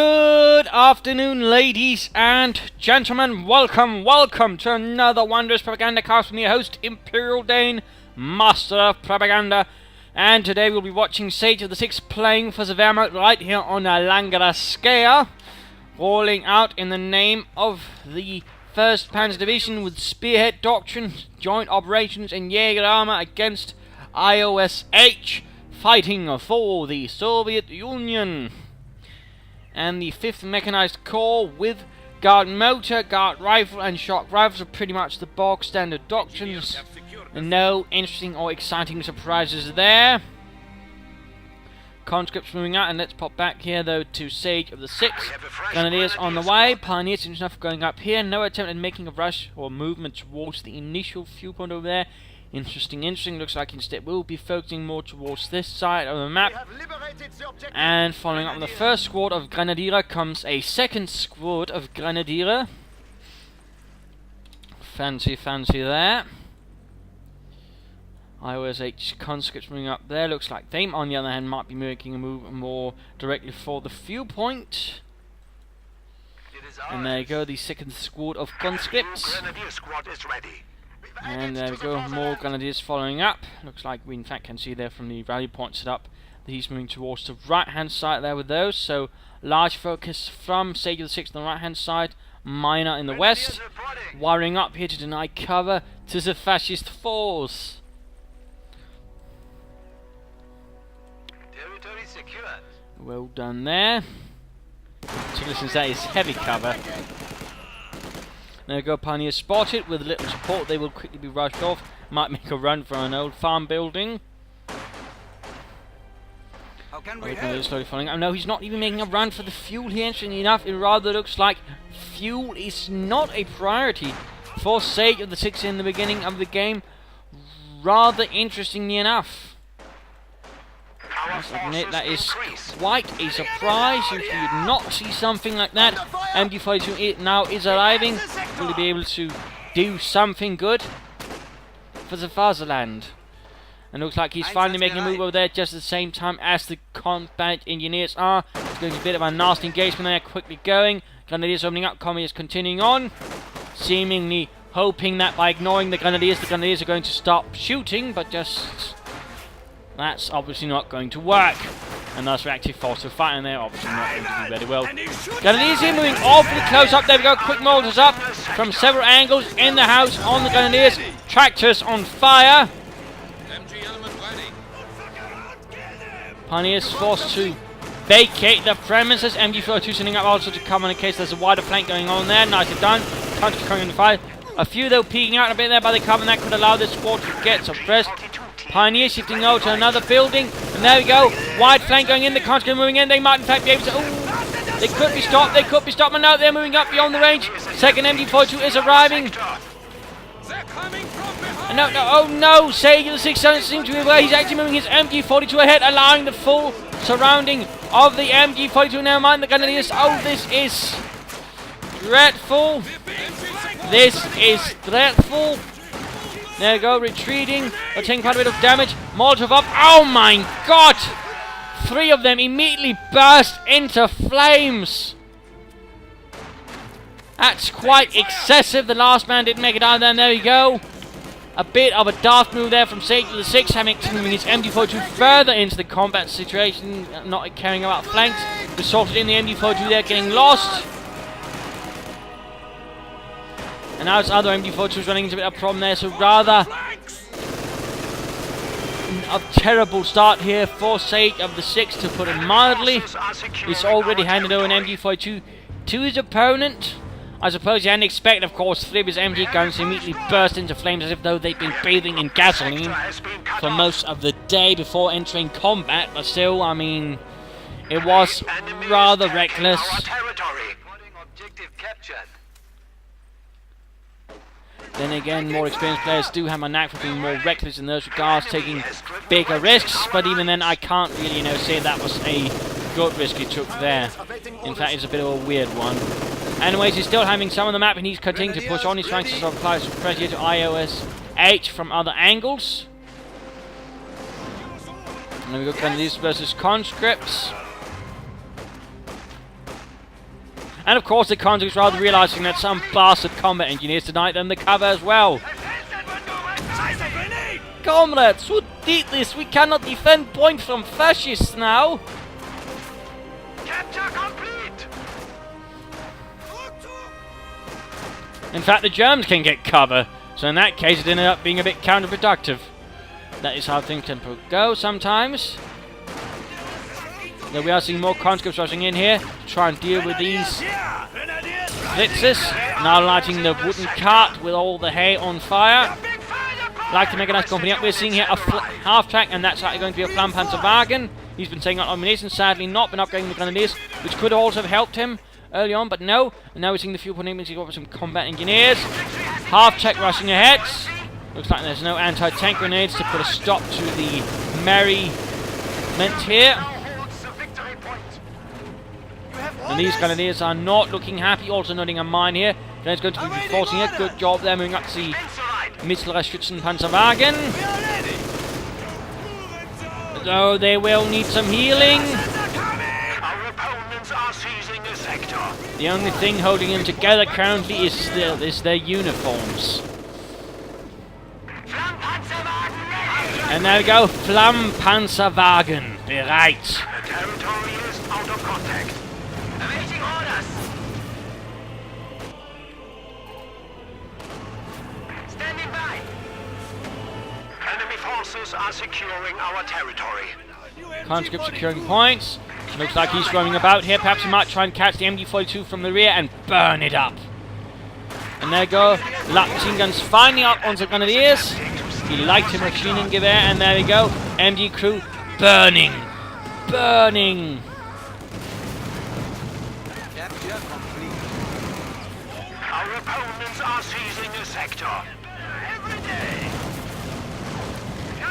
Good afternoon, ladies and gentlemen. Welcome to another wondrous Propagandacast from your host, Imperial Dane, Master of Propaganda. And today we'll be watching Sageofthesix playing for the Wehrmacht right here on Langraskea, rolling out in the name of the 1st Panzer Division with Spearhead Doctrine, Joint Operations and Jaeger Armor against IOSH, fighting for the Soviet Union. And the 5th Mechanized Corps with Guard Motor, Guard Rifle and Shock Rifles are pretty much the bog standard doctrines. And no interesting or exciting surprises there. Conscripts moving out, and let's pop back here though to Sageofthesix. Grenadiers on the way, Pioneers enough going up here. No attempt at making a rush or movement towards the initial viewpoint over there. Interesting. Looks like instead we'll be focusing more towards this side of the map. And following up on the first squad of Grenadier comes a second squad of Grenadier. Fancy there. IOSH conscripts moving up there. Looks like they, on the other hand, might be making a move more directly for the viewpoint. And there you go, the second squad of conscripts. And there we go, more Grenadiers following up. Looks like we in fact can see there from the rally point set up that he's moving towards the right hand side there with those. So large focus from Sageofthesix on the right hand side, minor in the west, wiring up here to deny cover to the fascist force. Territory secured. Well done there. Particularly since that is heavy cover. There we go, Pioneers spotted. With little support, they will quickly be rushed off. Might make a run for an old farm building. How can we slowly following up. No, he's not even making a run for the fuel here. Interestingly enough, it rather looks like fuel is not a priority for Sageofthesix in the beginning of the game. Rather interestingly enough. I must admit, that is quite a surprise. Usually you'd not see something like that. MG42 now is arriving. Will he be able to do something good for the fatherland? And looks like he's finally making a move over there just at the same time as the combat engineers are. It's going to be a bit of a nasty engagement there, quickly going. Grenadiers opening up, Communists continuing on. Seemingly hoping that by ignoring the Grenadiers are going to stop shooting, but just... that's obviously not going to work. And thus reactive force of fighting there, obviously not going to do very well. Grenadiers here moving awfully close up. There we go, quick mortars up from several angles in the house on the Grenadiers. Tractors on fire. Pioneers forced to vacate the premises. MG42 sending up also to come in case there's a wider flank going on there. Nicely done. Country coming in fire. A few though peeking out a bit there by the cover, and that could allow this squad to get suppressed. Pioneers shifting over to another building, and there we go. Wide flank going in, the conscript moving in. They might in fact be able to... ooh, they could be stopped, but no, they're moving up beyond the range. Second MG42 is arriving. No, oh no, Sageofthesix doesn't seem to be aware. He's actually moving his MG42 ahead, allowing the full surrounding of the MG42. Never mind the Grenadiers. Oh, this is dreadful. This is dreadful. There we go, retreating, but taking quite a bit of damage. Molotov up. Oh my god! 3 of them immediately burst into flames. That's quite excessive. The last man didn't make it either, and there we go. A bit of a daft move there from Sageofthesix, having moving his MG42 further into the combat situation, not caring about flanks. Resulted in the MG42 there getting lost. And now it's other MG42s running into a bit of a problem there, so rather a terrible start here for Sageofthesix, to put it mildly. He's already handed over an MG42 to his opponent. I suppose he hadn't expected, of course, 3 of his MG guns to immediately burst into flames as if though they'd been bathing in gasoline for most of the day before entering combat, but still, I mean, it was rather reckless. Then again, more experienced players do have a knack for being more reckless in those regards, taking bigger risks, but even then I can't really, say that was a good risk he took there. In fact, it's a bit of a weird one. Anyways, he's still having some of the map, and he's continuing to push on. He's trying to apply some pressure to IOSH from other angles. And then we got Grenadiers versus conscripts. And of course the conscripts rather realizing that some bastard combat engineers denied them the cover as well. Comrades, who did this? We cannot defend point from fascists now. Capture complete. In fact, the Germans can get cover, so in that case it ended up being a bit counterproductive. That is how things can go sometimes. Now we are seeing more conscripts rushing in here to try and deal with these blitzers. Now lighting the wooden cart with all the hay on fire. Like to make a nice company up. We're seeing here a half-track, and that's actually going to be a Flammpanzerwagen. He's been taking out ammunition, sadly not been upgrading the Grenadiers, which could also have helped him early on, but no. And now we're seeing the fuel point aiming over some combat engineers. Half-track rushing ahead. Looks like there's no anti-tank grenades to put a stop to the merriment here. And these Grenadiers are not looking happy, also noting a mine here. Grenadiers going to be reinforcing it. Good job there, moving up to the Mittlere Schützenpanzerwagen. So they will need some healing. Our opponents are seizing the sector. The only thing holding them together currently is their uniforms. And there we go, Flammpanzerwagen, bereit. The territory is out of contact. Awaiting orders. Standing by. Enemy forces are securing our territory. Conscript securing points. Looks like he's roaming about here. Perhaps he might try and catch the MG42 from the rear and burn it up. And there we go, light machine guns finally up onto the Grenadiers. He liked a machine gewehr, and there we go. MG crew burning. Burning. Our opponents are seizing the sector. Every day.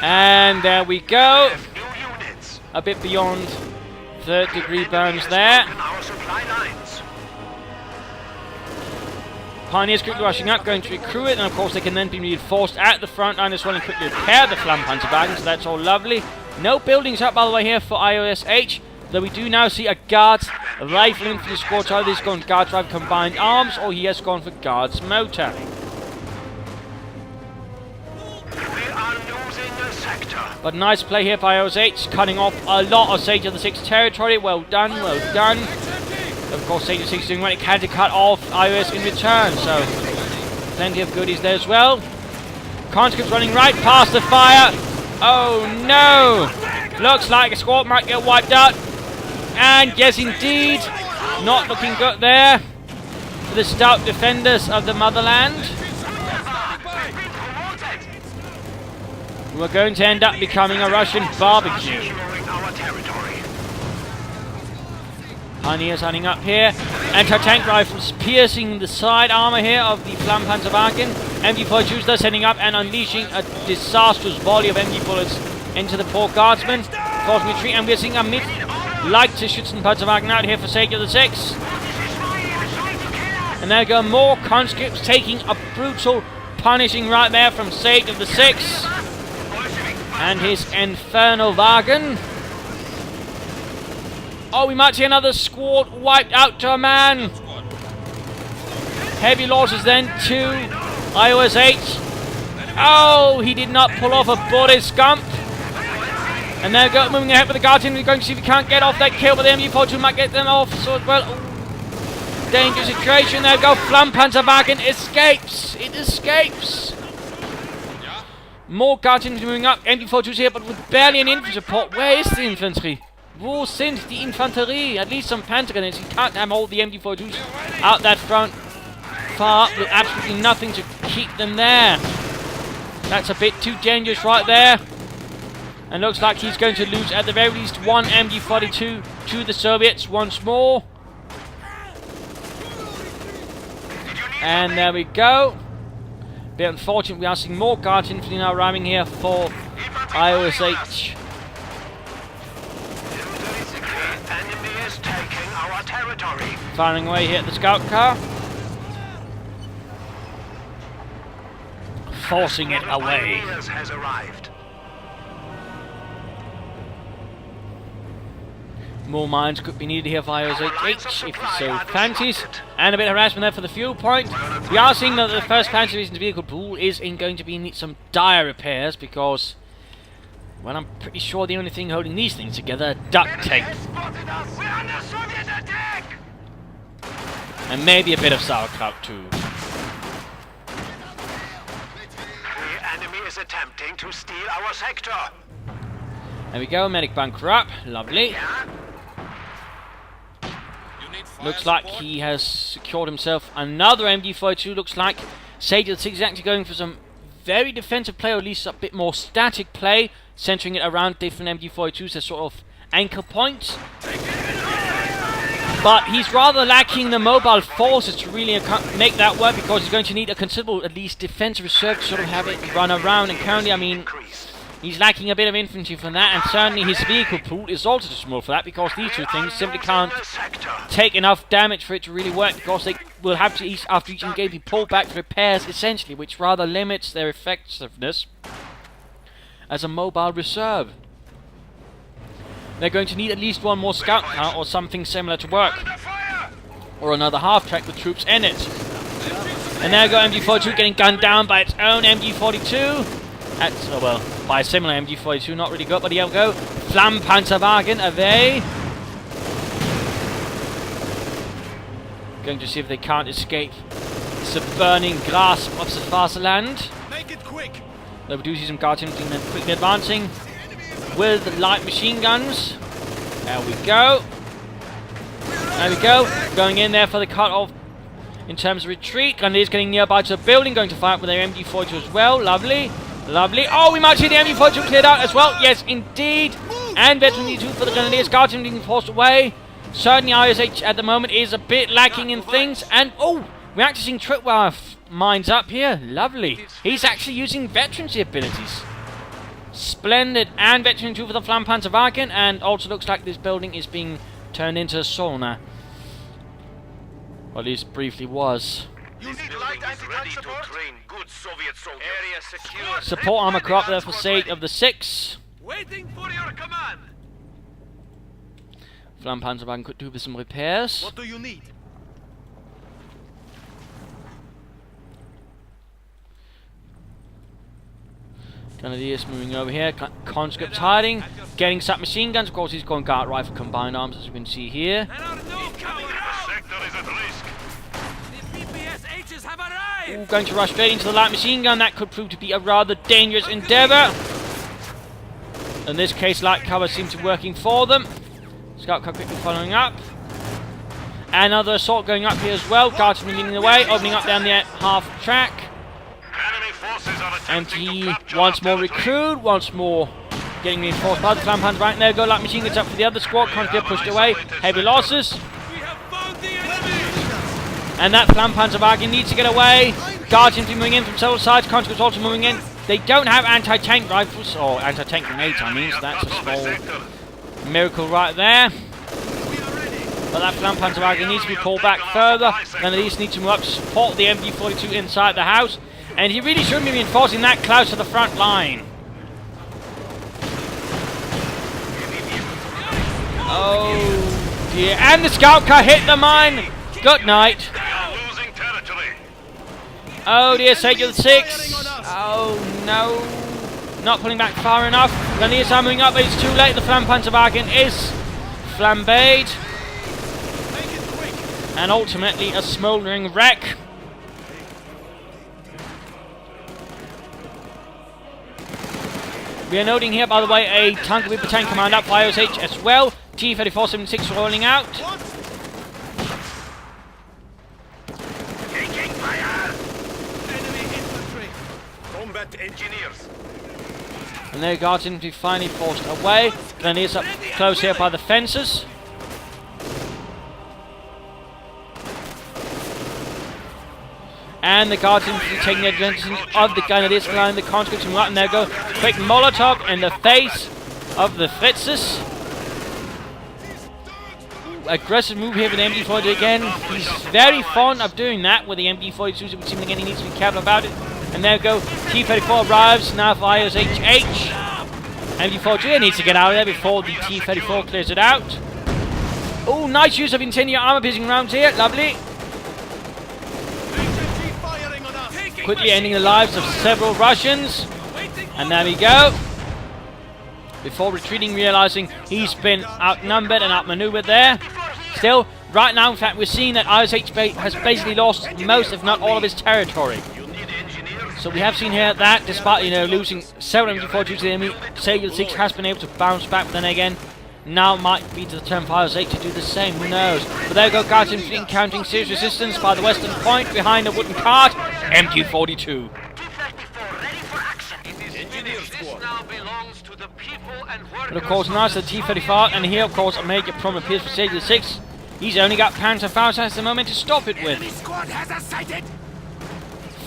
And there we go. New units. A bit beyond third-degree burns there. Our supply lines. Pioneers quickly rushing up, going to recruit it, and of course they can then be reinforced at the front line as well and quickly repair the Flammpanzerwagen, so that's all lovely. No buildings up, by the way, here for IOSH, though we do now see a Guards Rifle Infantry squad. So either he's gone Guards Rifle Combined Arms, or he has gone for Guards Motor. We are losing the sector. But nice play here by IOSH, cutting off a lot of Sageofthesix territory. Well done, well done. Of course, Sageofthesix doing what it can to cut off IOS in return, so plenty of goodies there as well. Conscripts running right past the fire. Oh no! Looks like a squad might get wiped out. And yes, indeed, not looking good there for the stout defenders of the motherland. We're going to end up becoming a Russian barbecue. Securing our territory. Pioneers running up here. Anti-tank rifles piercing the side armor here of the Flammpanzerwagen. MG42s thus heading up and unleashing a disastrous volley of MG bullets into the poor guardsmen, forcing retreat. And we're seeing a mid-light Schützenpanzerwagen out here for Sageofthesix. And there go more conscripts taking a brutal punishing right there from Sageofthesix and his Infernal Wagen. Oh, we might see another squad wiped out to a man. Heavy losses then to IOSH. Oh, he did not pull off a body scump. And they're moving ahead with the Guardian. We're going to see if we can't get off that kill, but the MG42 might get them off. So as well, dangerous situation. There we go. Flammpanzerwagen escapes. It escapes. More Guardians moving up. MG42's here, but with barely an infantry support. Where is the infantry? Wo sind die Infanterie? At least some Panzer grenades. You can't have all the MG42s out that front far with absolutely nothing to keep them there. That's a bit too dangerous right there. And looks like he's going to lose at the very least one MG42 to the Soviets once more. And there we go. Bit unfortunate, we are seeing more Guards infantry now arriving here for IOSH. Enemy is taking our territory. Firing away here at the scout car. Forcing it away. Has arrived. More mines could be needed here for IOSH if he so fancies. And a bit of harassment there for the fuel point. We are seeing that the first plan to the vehicle pool is going to be some dire repairs because, well, I'm pretty sure the only thing holding these things together are duct tape. And maybe a bit of sauerkraut too. The enemy is attempting to steal our sector. There we go, medic bunker up. Lovely. Looks like he has secured himself another MG42. Looks like Sageofthesix is actually going for some very defensive play, or at least a bit more static play, centering it around different MG42s as sort of anchor points. But he's rather lacking the mobile forces to really make that work, because he's going to need a considerable, at least, defensive reserve to sort of have it run around. And currently, I mean, he's lacking a bit of infantry for that, and certainly his vehicle pool is also too small for that, because these two things simply can't take enough damage for it to really work, because they will have to, after each engage, be pulled back for repairs, essentially, which rather limits their effectiveness as a mobile reserve. They're going to need at least one more scout car or something similar to work, or another half-track with troops in it. And there we go, MG42 getting gunned down by its own MG42. Oh well, by a similar MG42, not really good, but here we go. Flammenpanzerwagen away. Going to see if they can't escape the burning grasp of the Faserland. Make it quick. Though we do see some guardians quickly advancing with light machine guns. There we go. There we go. Going in there for the cut-off in terms of retreat. Grenadiers getting nearby to the building, going to fire up with their MG42 as well. Lovely. Lovely. Oh, we might see the MG42 cleared out as well. Yes, indeed. And veteran E2 for the Grenadiers. Guardian being forced away. Certainly ISH at the moment is a bit lacking in things. And, oh, we're actually seeing tripwire mines up here. Lovely. He's actually using veterancy abilities. Splendid. And veteran 2 for the Flammenpanzerwagen. And also looks like this building is being turned into a sauna. Or at least briefly was. You need light anti-tank support? Good Soviet soldiers. Area secure. Support armor crop there for Sageofthesix. Waiting for your command. Flammenpanzerwagen could do with some repairs. What do you need? Grenadiers moving over here. Conscripts hiding. Getting submachine guns. Of course, he's going guard rifle combined arms, as you can see here. Sector is at risk. Ooh, going to rush straight into the light machine gun. That could prove to be a rather dangerous endeavour. In this case, light cover seems to be working for them. Scout car quickly following up. Another assault going up here as well. Guardsmen leading the way, opening up down the half track. Enemy forces are And attempting he to capture once more our territory. recruit, once more getting reinforced by the Flammenpanzer. Right there, go light machine guns up for the other squad. Conscript pushed away. Heavy losses. We have found the enemy. And that Flammenpanzerwagen needs to get away. Guardians moving in from several sides. Conscripts also moving in. They don't have anti-tank rifles, or anti-tank grenades, I mean, so that's a small miracle right there. But that Flammenpanzerwagen needs to be pulled back further. Then at least need to move up to support the MG42 inside the house. And he really shouldn't be reinforcing that close to the front line. Oh dear. And the scout car hit the mine. Good night. We are losing territory. Oh dear, Sageofthesix. Oh no. Not pulling back far enough. Grenadiers are moving up, but it's too late. The Flammenpanzerwagen is flambéed. And ultimately a smouldering wreck. We are noting here, by the way, a tank with battalion command up for IOSH as well. T-3476 rolling out. Taking fire. Enemy infantry. Combat engineers. And their guardians be finally forced away. Grenadiers up close here by the fences. And the Guardians are taking advantage of the Grenadiers, allowing the conscripts to move up, and there go. Quick Molotov in the face of the Fritzes. Aggressive move here with the MG42 again. He's very fond of doing that with the MG42s. It would seem again he needs to be careful about it. And there go. T-34 arrives now for IOSH. MG42 needs to get out of there before the T-34 clears it out. Oh, nice use of incendiary armor-piercing rounds here. Lovely. HMG firing on us. Quickly ending the lives of several Russians. And there we go. Before retreating, realizing he's been outnumbered and outmaneuvered there. Still, right now, in fact, we're seeing that ISH has basically lost most, if not all, of his territory. So we have seen here that, despite, you know, losing several MG4 due to the enemy, Sageofthesix has been able to bounce back, but then again, now might be the turn for ISH to do the same, who knows. But there we go, Guards encountering serious resistance by the western point behind a wooden cart, MG42. But of course, now it's the T-35, and here, of course, a major problem appears for Sageofthesix. He's only got Panzerfaust at the moment to stop it with.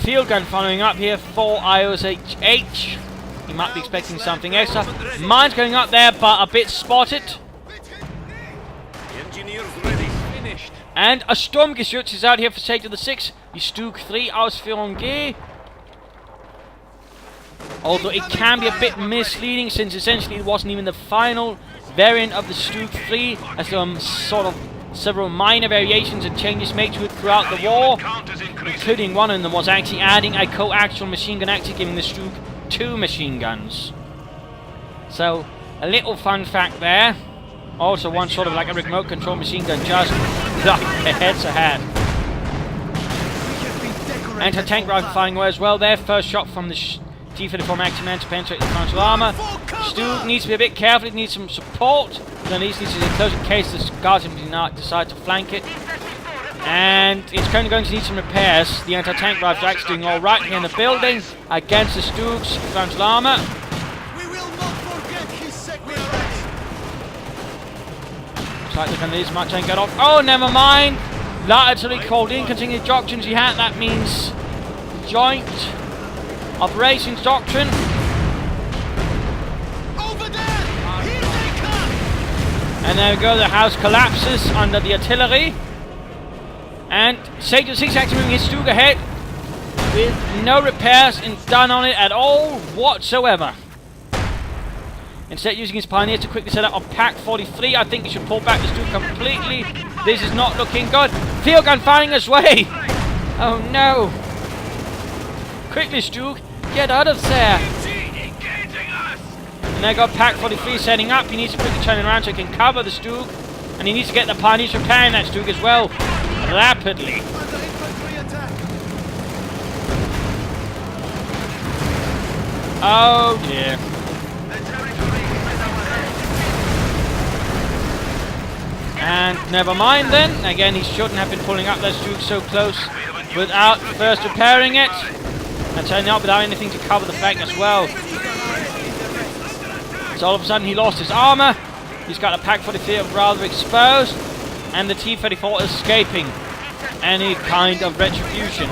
Field gun following up here for ISH. He might be expecting something extra. Mines going up there, but a bit spotted. And a Sturmgeschütz is out here for Sageofthesix. Die Stug 3 Ausführung G. Although it can be a bit misleading, since essentially it wasn't even the final variant of the Stug 3, as there were sort of several minor variations and changes made to it throughout the war, including one of them was actually adding a coaxial machine gun, actually giving the Stug 2 machine guns. So, a little fun fact there. Also one sort of like a remote control machine gun, just like heads ahead. Anti-tank rifle firing away as well there. First shot from the T-34 Maxi Man to penetrate the frontal armor. Stug needs to be a bit careful, it needs some support. Then he needs to close in case the guards do not decide to flank it. And it's currently going to need some repairs. The anti-tank rifle is actually doing alright here in the building against the Stug's frontal armor. We will not forget his sacrifice. Looks like they're going to need some much and get off. Oh, never mind. Laterally called in, continuing the doctrines he had. That means joint operations doctrine. Over there! Here they come! And there we go, the house collapses under the artillery. And Sageofthesix actually moving his Stug ahead with no repairs done on it at all whatsoever. Instead using his Pioneers to quickly set up on Pack 43. I think he should pull back the Stug completely. This is not looking good. Field gun firing his way. Oh no. Quickly, Stug, get out of there. And there got Pack 43 setting up. He needs to quickly turn around so he can cover the Stug. And he needs to get the Pioneers repairing that Stug as well. Rapidly. Oh dear. And never mind then. Again, he shouldn't have been pulling up that Stug so close without first repairing it. And turning up without anything to cover the flank as well. So all of a sudden he lost his armor. He's got a Pack 43 rather exposed. And the T-34 escaping any kind of retribution.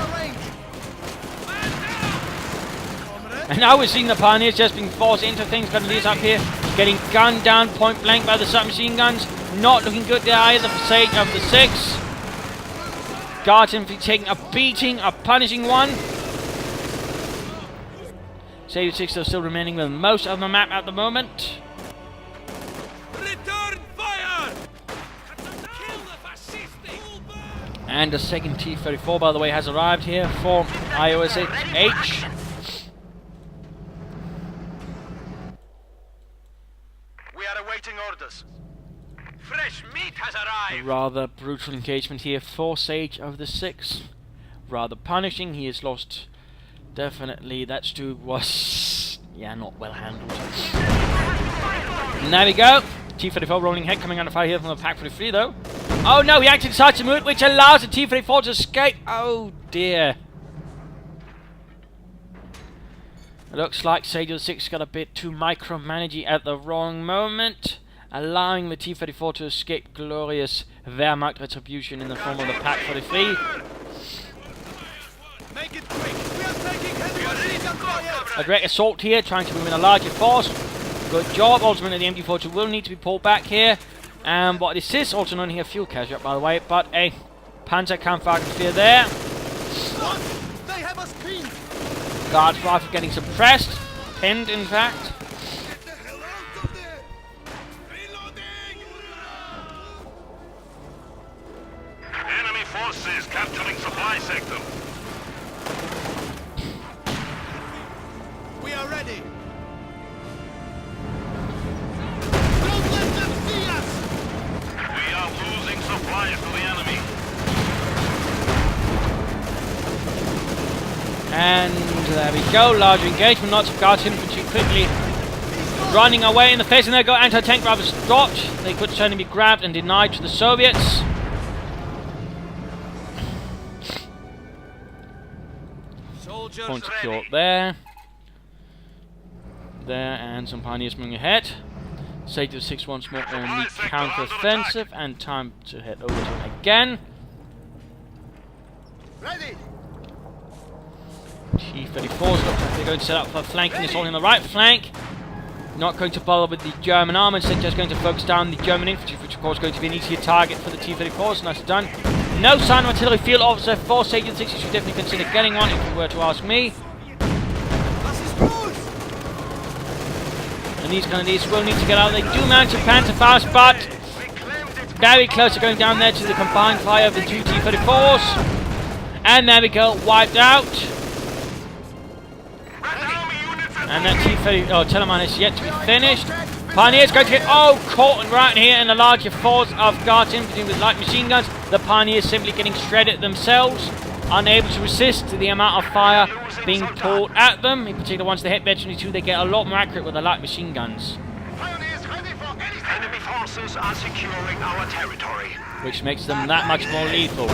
And now we're seeing the Pioneers just being forced into things. Got these up here, getting gunned down point blank by the submachine guns. Not looking good there either for Sageofthesix. Guards simply taking a beating, a punishing one. Sageofthesix though still remaining with most of the map at the moment. Return fire! And the second T-34, by the way, has arrived here for ISH. We are awaiting orders. Fresh meat has arrived. Rather brutal engagement here for Sageofthesix. Rather punishing. He has lost. Definitely, that Stug was, yeah, not well handled. And there we go. T-34 rolling head coming under fire here from the Pack 43 though. Oh no, he actually decides to move, which allows the T-34 to escape. Oh dear. It looks like Sageofthesix got a bit too micromanagey at the wrong moment, allowing the T-34 to escape glorious Wehrmacht retribution in the form of the Pack 43. Make it quick! We are taking heavy fire! A great assault here, trying to move in a larger force. Good job. Ultimately, the MG42 will need to be pulled back here. And what this is, also known here, fuel casualty, by the way, but a Panzerkampfwagen there. What? They have us pinned! Guards rifle getting suppressed, pinned in fact. Get the hell out of there! Reloading! forces capturing supply sector. We are ready. Don't let them see us! We are losing supplies to the enemy. And there we go, large engagement, lots of Guards infantry quickly running away in the face, and there go anti-tank rifles dropped. They could certainly be grabbed and denied to the Soviets. Soldiers Point secured there. There, and some pioneers moving ahead. Sageofthesix once more on the counter-offensive, and time to head over to him again. ready. T-34s look like they're going to set up for flanking assault on the right flank. Not going to bother with the German armour, instead just going to focus down the German infantry, which of course is going to be an easier target for the T-34s. Nicely done. No sign of artillery field officer for Sageofthesix. You should definitely consider getting one if you were to ask me. Das ist gut. And these Grenadiers will need to get out. They do mount a Panzerfaust, but very close to going down there to the combined fire of the two T-34s. And there we go, wiped out. And that Telemann is yet to be finished. Pioneers going to get, caught right here in the larger force of Guards infantry with light machine guns. The Pioneers simply getting shredded themselves, unable to resist the amount of fire being poured at them. In particular, once they hit Veteran 2, they get a lot more accurate with the light machine guns. Pioneers ready for anything. Enemy forces are securing our territory. Which makes them that much more lethal.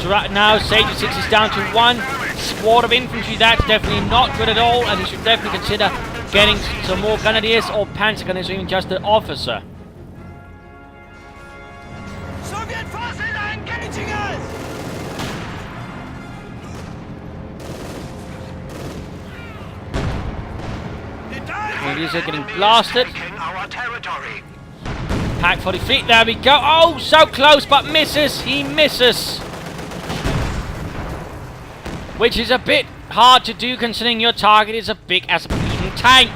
So right now, Sageofthesix is down to one squad of infantry. That's definitely not good at all, and he should definitely consider getting some more Grenadiers or Panzer Grenadiers, or even just an officer. Soviet forces are engaging us. Grenadiers are getting blasted. Taking our territory. Pack 40 feet, there we go. Oh, so close, but misses. He misses. Which is a bit hard to do, considering your target is as big as a bleeding tank.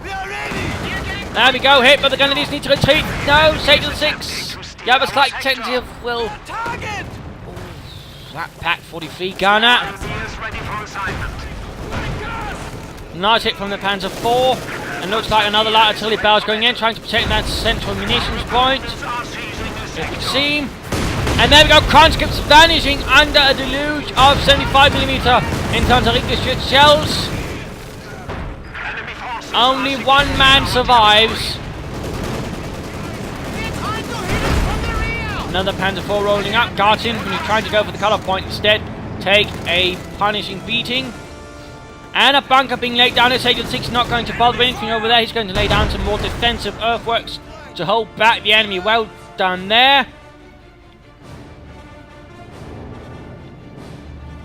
We are ready. There we go, hit, but the Grenadiers need to retreat. No, Sageofthesix. You have a slight tentative, will. Target. That Pack 43 gunner. Pioneers ready for assignment. Nice hit from the Panzer IV. And looks like another light artillery barrel is going in, trying to protect that central munitions point. Are seizing the It sector. would seem. And there we go, conscripts vanishing under a deluge of 75mm infanteriegestützte shells. Enemy forces Only are one securing man our survives. We're trying to hit us from the rear. Another Panzer IV rolling up. Guards infantry trying to go for the cut-off point, instead take a punishing beating. And a bunker being laid down. Sageofthesix not going to bother anything over there. He's going to lay down some more defensive earthworks to hold back the enemy. Well done there.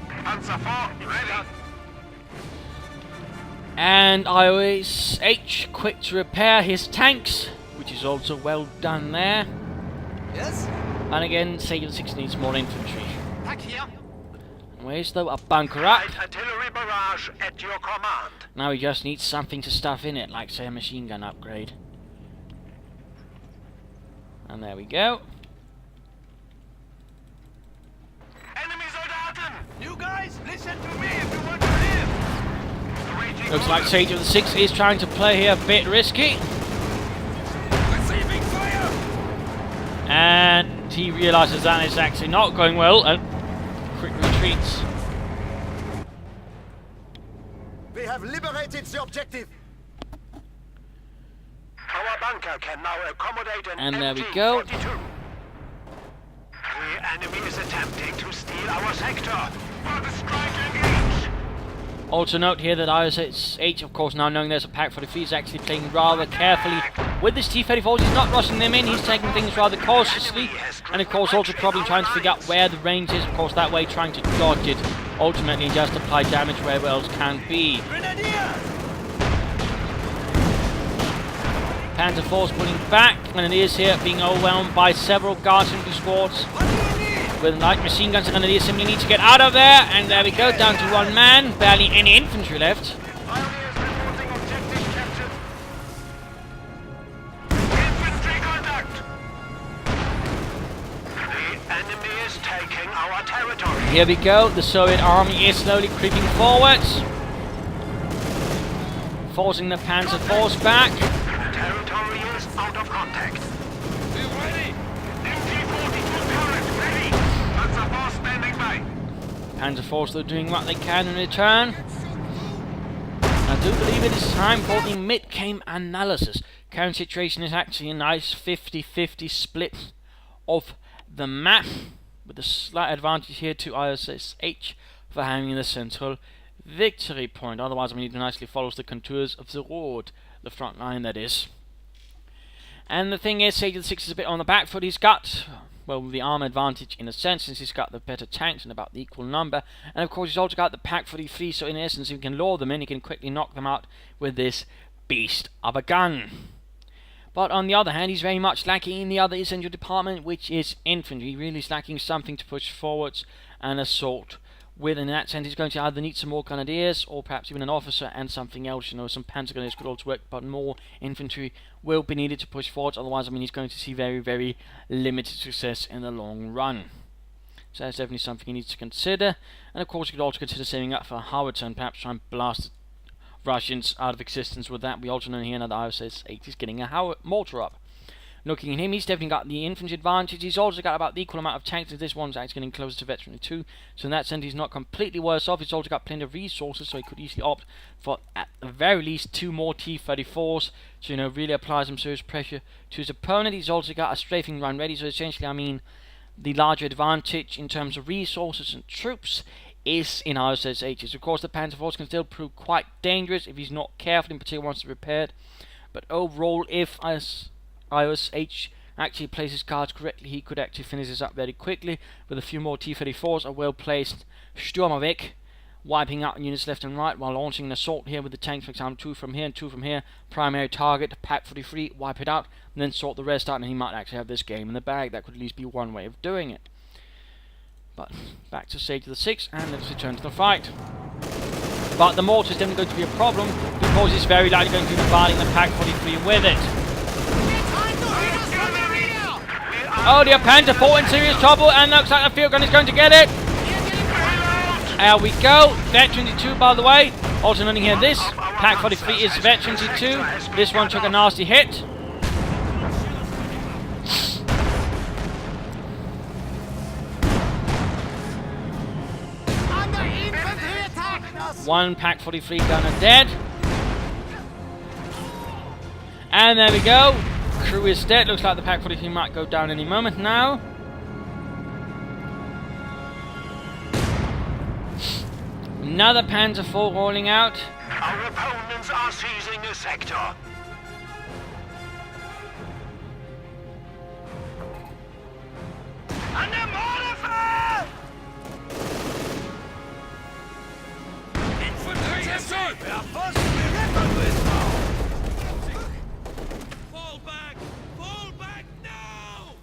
Panzer IV ready. And IOH quick to repair his tanks, which is also well done there. Yes. And again, Sageofthesix needs more infantry. Pack here. Where's though a bunker up? Light artillery barrage at your command. Now he just needs something to stuff in it, like say a machine gun upgrade. And there we go. Enemy Soldaten. You guys, listen to me if you want to live. Awaiting Looks like orders. Sageofthesix is trying to play here a bit risky. Receiving fire. And he realises that it's actually not going well and quick retreats. We have liberated the objective. Our bunker can now accommodate an And there we go. MG-42. The enemy is attempting to steal our sector. For the strike engage. Also note here that IOH, of course, now knowing there's a Pack 43, is actually playing rather carefully with this T-34. He's not rushing them in, he's taking things rather cautiously. And of course also probably trying to figure out where the range is, of course that way trying to dodge it, ultimately just apply damage wherever else can be. Grenadiers. Panzer IV's pulling back, and it is here being overwhelmed by several Guards infantry squads. What do you need? With light machine guns, and they simply need to get out of there, and there we go, down to one man, barely any infantry left. Pioneers reporting objective captured. Infantry contact. The enemy is is taking our territory. Here we go. The Soviet army is slowly creeping forwards, forcing the Panzer force back. Territory is out of contact. We're ready. MG-42 turret ready. Panzer force standing by. Panzer force are doing what they can in return. I do believe it is time for the mid-game analysis. Current situation is actually a nice 50-50 split of the map, with a slight advantage here to ISSH for having the central victory point. Otherwise, it nicely follows the contours of the road, the front line that is. And the thing is, Sageofthesix is a bit on the back foot. He's got, well, the arm advantage in a sense, since he's got the better tanks and about the equal number. And of course, he's also got the pack 43, so in essence, if he can lure them in, he can quickly knock them out with this beast of a gun. But on the other hand, he's very much lacking in the other essential department, which is infantry. He really is lacking something to push forwards and assault with. In that sense, he's going to either need some more grenadiers, or perhaps even an officer and something else. You know, some panzer grenadiers could also work, but more infantry will be needed to push forwards. Otherwise, he's going to see very, very limited success in the long run. So that's definitely something he needs to consider. And of course, he could also consider saving up for a howitzer and perhaps try and blast Russians out of existence with that. We also know here now that ISSH is getting a mortar up. Looking at him, he's definitely got the infantry advantage. He's also got about the equal amount of tanks as this one's actually getting closer to veteran 2. So in that sense, he's not completely worse off. He's also got plenty of resources, so he could easily opt for, at the very least, 2 more T-34s. So, you know, really apply some serious pressure to his opponent. He's also got a strafing run ready. So essentially, the larger advantage in terms of resources and troops is in ISSH's. Of course, the Panzer Force can still prove quite dangerous if he's not careful, in particular once it's repaired. But overall, if ISH actually plays his cards correctly, he could actually finish this up very quickly with a few more T-34s, a well-placed Sturmovik, wiping out units left and right while launching an assault here with the tanks, for example, 2 from here and 2 from here. Primary target, pack 43, wipe it out, and then sort the rest out, and he might actually have this game in the bag. That could at least be one way of doing it. But back to Sageofthesix, and let's return to the fight. But the mortar is definitely going to be a problem, because it's very likely going to be bombarding the pack 43 with it. Oh, the Panther 4 in serious trouble, and looks like the field gun is going to get it. There we go. Veteran 2, by the way. Also noting here, this pack 43 is Veteran 2. This one took a nasty hit. One pack 43 gunner dead. And there we go. Crew is dead. Looks like the pack 43 might go down any moment now. Another Panzer 4 rolling out. Our opponents are seizing a sector. Under mortar fire! Infantry assault! We are forced to be reckoned with now! Fall back! Fall back now!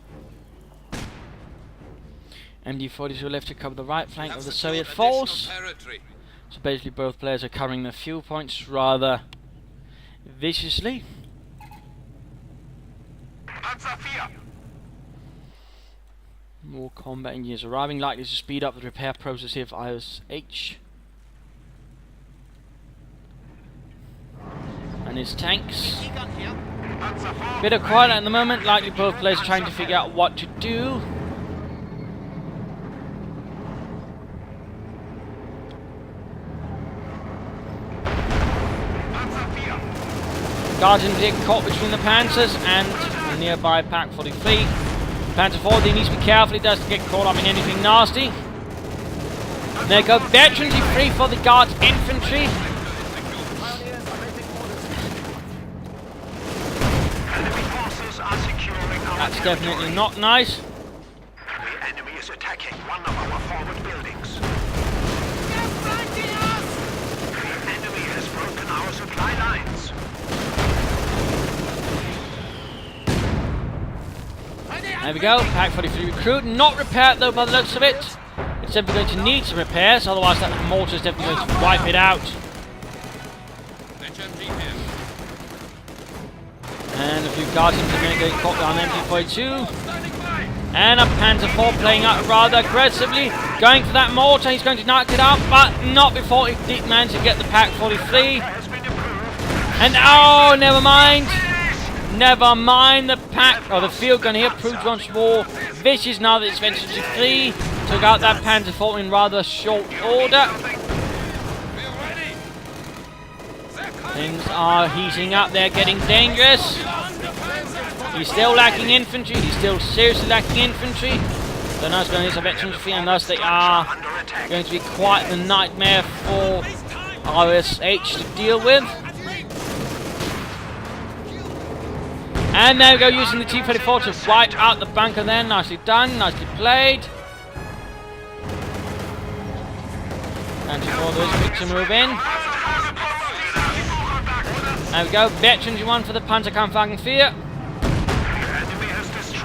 MD-42 left to cover the right flank of the Soviet force. So basically both players are covering the fuel points rather viciously. More combat engineers arriving, likely to speed up the repair process here for ISH. And his tanks. Bit of quiet at the moment, likely both players trying to figure out what to do. Guardians get caught between the Panzers and the nearby pack 43. Panzer 4, he needs to be careful, he doesn't get caught up in anything nasty. There go Veterans 3 for the Guards infantry. That's definitely not nice. The enemy is attacking one of our forward buildings. The enemy has broken our supply lines. There we go, pack 43 recruit. Not repaired though by the looks of it. It's definitely going to need some repairs, otherwise that mortar is definitely going to wipe it out. And a few Guardians are going to get caught on MG-42. And a Panzer IV playing out rather aggressively. Going for that mortar. He's going to knock it out, but not before he did manage to get the Pak 43. And oh, never mind. Never mind. The Pak, or the field gun here proves once more vicious now that it's ventured to flee. Took out that Panzer IV in rather short order. Things are heating up. They're getting dangerous. He's still lacking infantry. He's still seriously lacking infantry. So now it's going to hit some veterans free, and thus they are going to be quite the nightmare for RSH to deal with. And there we go, using the T-34 to wipe out the bunker there. Nicely done, nicely played. And before those quick to move in. There we go, veterans you won for the Panzerkampfwagen 4.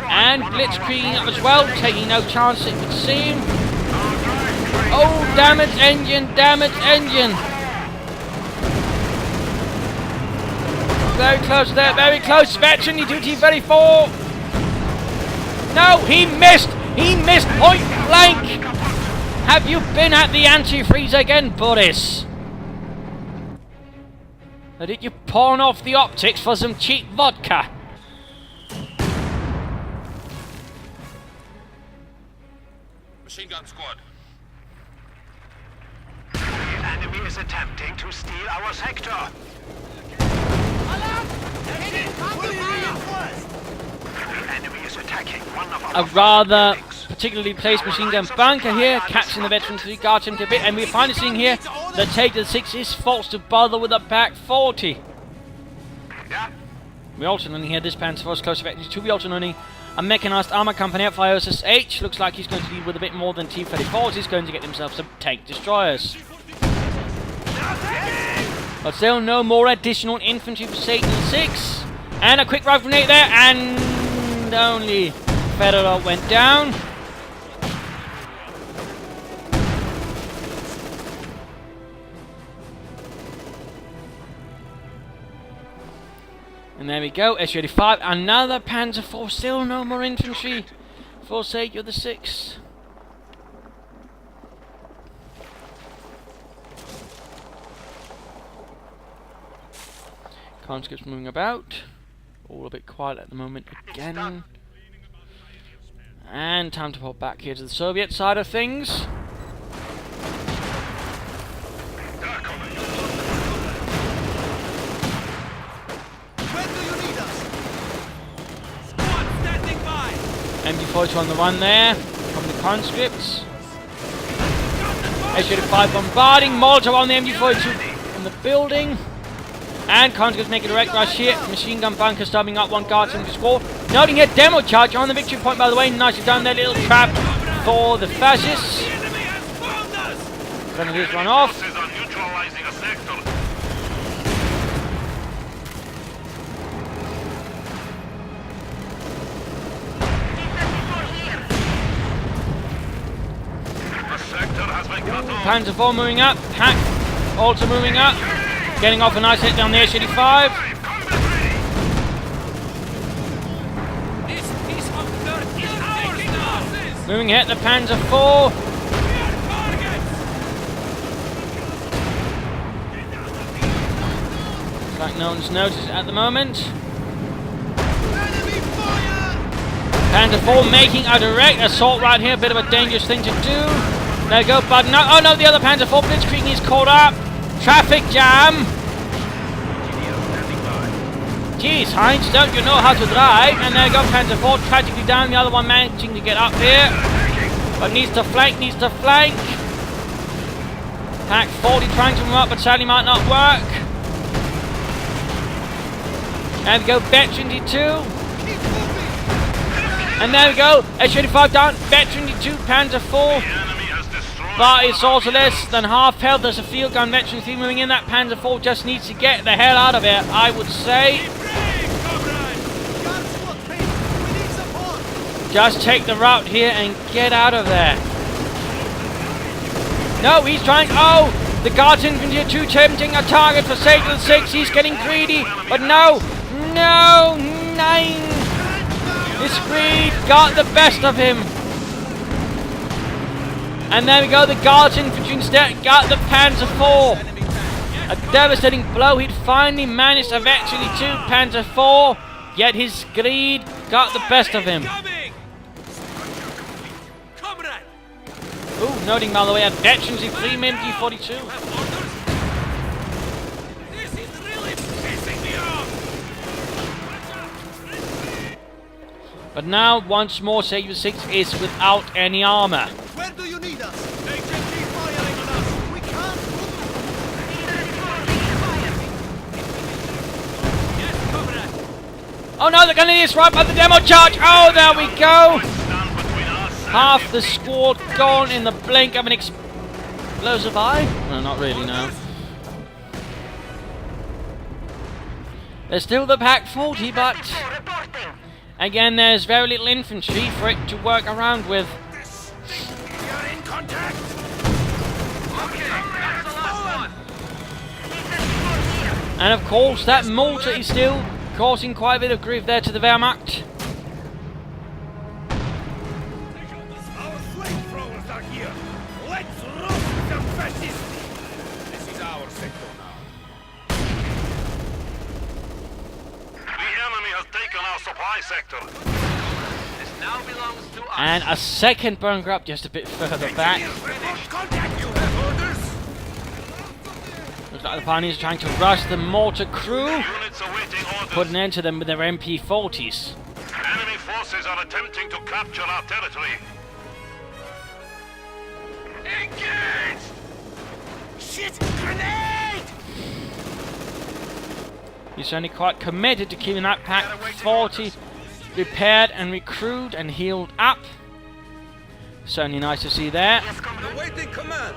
And blitzkrieging up as well, taking no chance it would seem. Oh, damage engine, damage engine. Very close there, very close. Veteran, you do T-34. No, he missed. He missed point blank. Have you been at the antifreeze again, Boris? Or did you pawn off the optics for some cheap vodka? Machine gun squad. The enemy is attempting to steal our sector. The enemy is attacking one of our A rather particularly placed machine gun bunker here, catching the veterans to guard him to a bit, and we're finally seeing here that Sageofthesix is forced to bother with a Pak 40. Yeah. We also learning here this Panzer IV is close to 2. We also learning a mechanized armor company up for RSH. Looks like he's going to deal with a bit more than T-34s. He's going to get himself some tank destroyers. But still no more additional infantry for Sageofthesix. And a quick rifle grenade there, and only Federal went down. And there we go, Su-85, another Panzer IV, still no more infantry for Sageofthesix. Conscripts moving about, all a bit quiet at the moment again. And time to pop back here to the Soviet side of things. MG42 on the run there from the conscripts. Su-85 bombarding, Molotov on the MG42 in the building. And conscripts make a direct rush here. Machine gun bunker stubbing up one guard in the squad. Noting here, demo charge on the victory point, by the way. Nicely done there, little trap for the fascists. Gonna just run off. Panzer IV moving up, Pak also moving up, getting off a nice hit down the Su-85. Moving hit the Panzer IV. Looks like no one's noticed at the moment. Panzer IV making a direct assault right here, a bit of a dangerous thing to do. There you go, but no, oh no, the other Panzer IV blitzkrieg is caught up. Traffic jam. Jeez, Heinz, don't you know how to drive? And there you go, Panzer IV tragically down. The other one managing to get up here, but needs to flank, Pak 40 trying to move up, but sadly might not work. There we go, Veteran D2. And there we go, Su-85 down, Veteran D2, Panzer IV. But it's also less than half health. There's a field gun veteran 3 moving in. That Panzer IV just needs to get the hell out of it, I would say. Just take the route here and get out of there. No, he's trying. Oh, the Guards infantry are too tempting a target for Sageofthesix. He's getting greedy, but no, 9. His greed got the best of him. And there we go, the Guards infantry instead got the Panzer IV. A devastating blow. He'd finally managed eventually to Panzer IV, yet his greed got the best of him. Ooh, noting by the way, a veterans in 3 MG42. This is really pissing me off. But now, once more, Sageofthesix is without any armor. Where do you need us? They just keep firing on us. We can't move. Yes, comrade. Oh no, they're gonna disrupt by the demo charge. Oh, there we go. Stand between us and Half the squad gone in the blink of an explosive eye. No, not really, no. There's still the Pack 40, but again, there's very little infantry for it to work around with. We are in contact. Okay, that's the last one. And of course, that mortar is still causing quite a bit of grief there to the Wehrmacht. Our flamethrowers are here. Let's roast them fascists. This is our sector now. the enemy has taken our supply sector. This now belongs to us. And a second bunker up just a bit further back. Contact. You have orders. Looks like the Pioneers are trying to rush the mortar crew, Units awaiting orders. put an end to them with their MP40s. Enemy forces are attempting to capture our territory. Engage! Shit! Grenade! He's certainly quite committed to keeping that Pack 40 repaired and recruited and healed up. Certainly nice to see there. Awaiting command.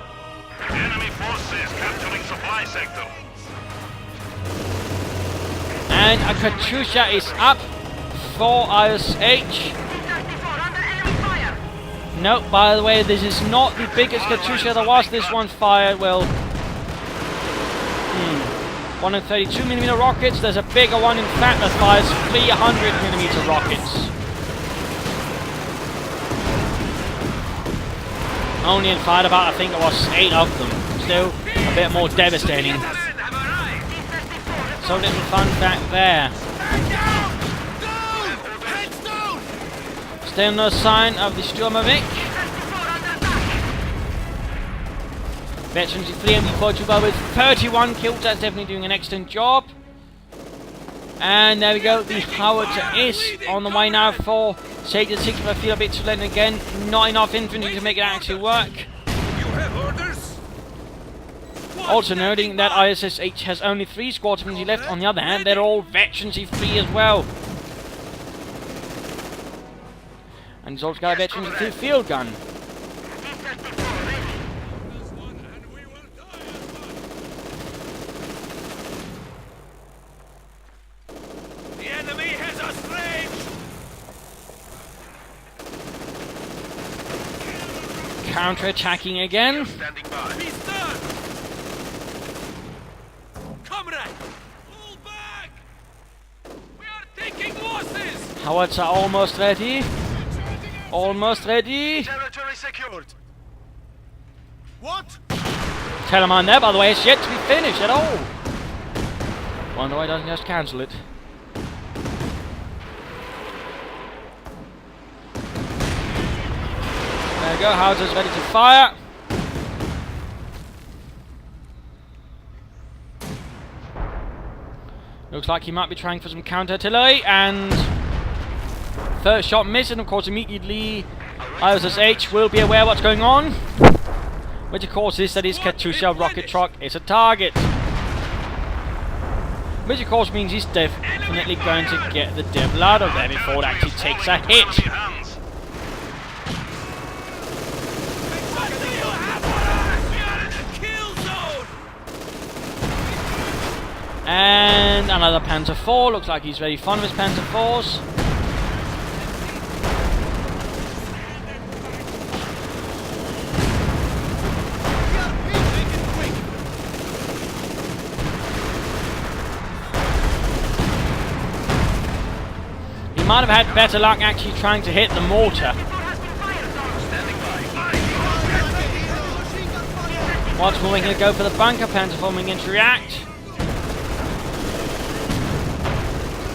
Enemy forces capturing supply sector. And a Katyusha is up for ISH. No, by the way, this is not the biggest Katyusha there was. This one fired, well, 132mm rockets. There's a bigger one, in fact, that fires 300mm rockets. Only in fired about, I think it was 8 of them. Still, a bit more devastating. So little fun fact there. Heads down! Still no sign of the Sturmovik. Veterans in 3 MG42 with 31 kills. That's definitely doing an excellent job. And there we go. The howitzer is on the way now for Sageofthesix, but I feel a bit too late again. Not enough infantry to make it actually work. You have orders? Also noting that ISSH has only 3 squad infantry left. On the other hand, they're all veterans free as well. And he's also got a veterans free field gun. The enemy has us ranged. Counter-attacking again. Standing by. He's done. Comrade, pull back. We are taking losses. Howitzer almost ready. Almost ready. Territory secured. What? Telemann there, by the way, it's yet to be finished at all. Wonder why he doesn't just cancel it. There we go, Howitzer's ready to fire. Looks like he might be trying for some counter-artillery, and first shot missed, and of course immediately ISSH will be aware what's going on. Which of course is that his Katyusha rocket truck is a target. Which of course means he's definitely going to get the devil out of there before it actually takes a hit. Hands. What do you have for us? We are in the kill zone. And another Panzer IV. Looks like he's very fond of his Panzer IVs. We are making it quick! might have had better luck actually trying to hit the mortar. Once more, we're going to go for the bunker. Panzer IV begin to react.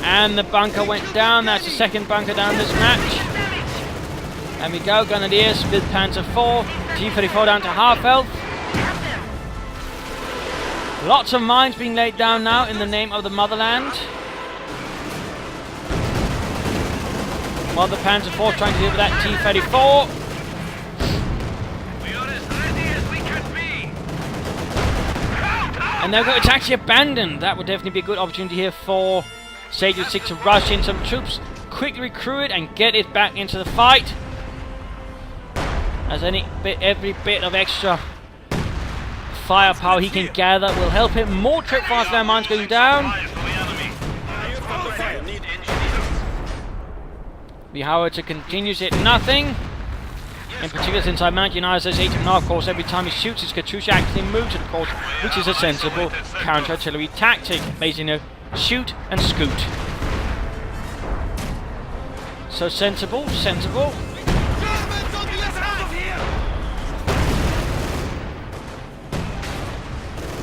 And the bunker went down. That's the second bunker down this match. And we go, Grenadiers with Panzer IV. T-34 down to half health. Lots of mines being laid down now in the name of the motherland. While the Panzer IV trying to deal with that T-34. We are as ready as we can be. And there we go, it's actually abandoned. That would definitely be a good opportunity here for Sageofthesix to rush in some troops, quickly recruit it and get it back into the fight. As every bit of extra firepower he can gather will help him. More trip fire flare mines going down. The howitzer continues to hit nothing. In particular, since I managed to ISS 8 and of course, every time he shoots, his Katyusha actually moves, of course, which is a sensible counter-artillery tactic. Basically, shoot and scoot. So sensible, sensible. Germans on the attack!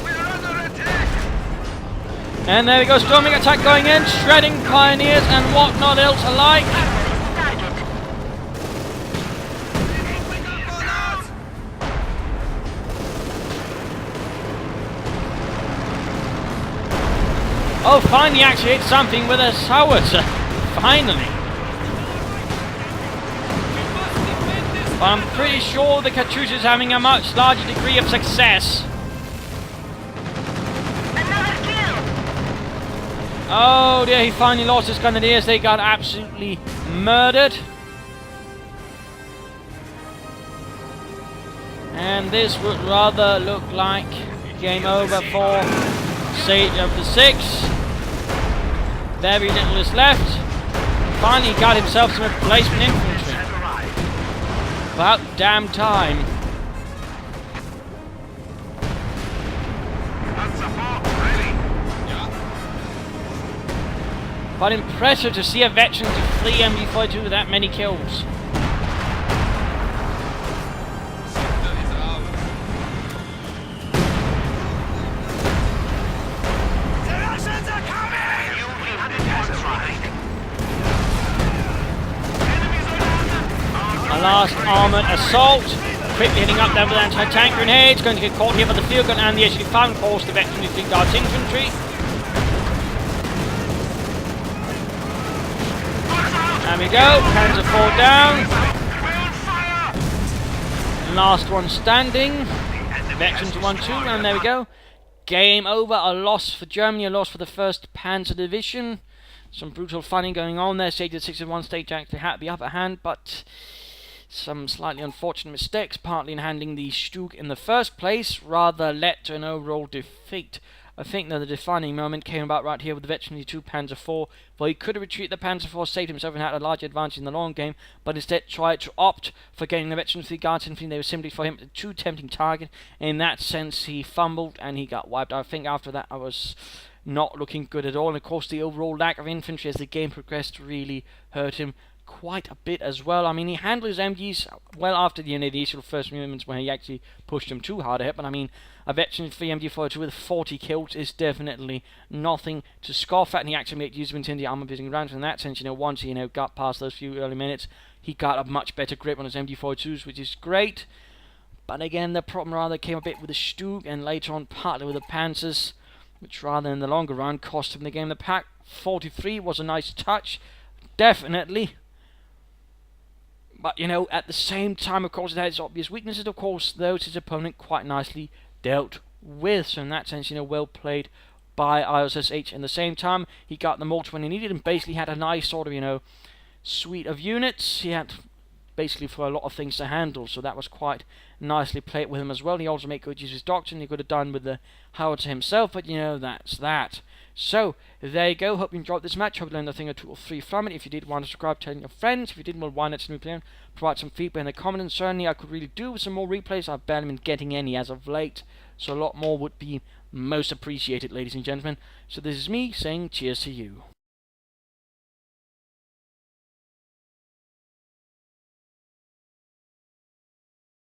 We're under attack. And there we go, storming attack going in, shredding pioneers and whatnot else alike. Oh, finally actually hit something with a howitzer. Finally. But I'm pretty sure the Katyusha is having a much larger degree of success. Oh dear, he finally lost his Grenadiers. They got absolutely murdered. And this would rather look like game over for Sageofthesix. Very little is left. Finally got himself some replacement infantry. About damn time. But impressive to see a veteran to flee MG42 with that many kills. A last armoured assault. Quickly hitting up there with anti-tank grenades. Going to get caught here by the field gun and the SU-5, of course, the veteran who guards infantry. There we go, Panzer IV down. Last one standing. Veterans 1-2, and there we go. Game over, a loss for Germany, a loss for the 1st Panzer Division. Some brutal fighting going on there. Sageofthesix at one stage actually had the upper hand, but some slightly unfortunate mistakes, partly in handling the Stug in the first place, rather led to an overall defeat. I think that the defining moment came about right here with the veteran 2 Panzer IV, where he could have retreated the Panzer IV, saved himself and had a large advantage in the long game, but instead tried to opt for getting the veteran 3 guards infantry. They were simply for him a too tempting target. In that sense, he fumbled and he got wiped. I think after that I was not looking good at all, and of course the overall lack of infantry as the game progressed really hurt him quite a bit as well. I mean, he handled his MGs well after the initial first movements when he actually pushed them too hard ahead, but I mean, a veteran for MG42 with 40 kills is definitely nothing to scoff at, and he actually made use of intensity armor piercing rounds. In that sense, once he got past those few early minutes, he got a much better grip on his MG42s, which is great. But again, the problem rather came a bit with the Stug, and later on partly with the Panzers, which rather in the longer run cost him the game. The Pak 43 was a nice touch, definitely. But, at the same time, of course, it had its obvious weaknesses. Of course, those his opponent quite nicely dealt with. So in that sense, well played by ISS 8. In the same time, he got the mortar when he needed and basically had a nice sort of, suite of units. He had basically for a lot of things to handle, so that was quite nicely played with him as well. He also made good use of his doctrine. He could have done with the howitzer himself, but that's that. So there you go. Hope you enjoyed this match. Hope you learned a thing or two or three from it. If you did, want to subscribe, tell your friends. If you didn't, well, why not provide some feedback in the comments. Certainly I could really do with some more replays. I've barely been getting any as of late, so a lot more would be most appreciated, ladies and gentlemen. So this is me saying cheers to you.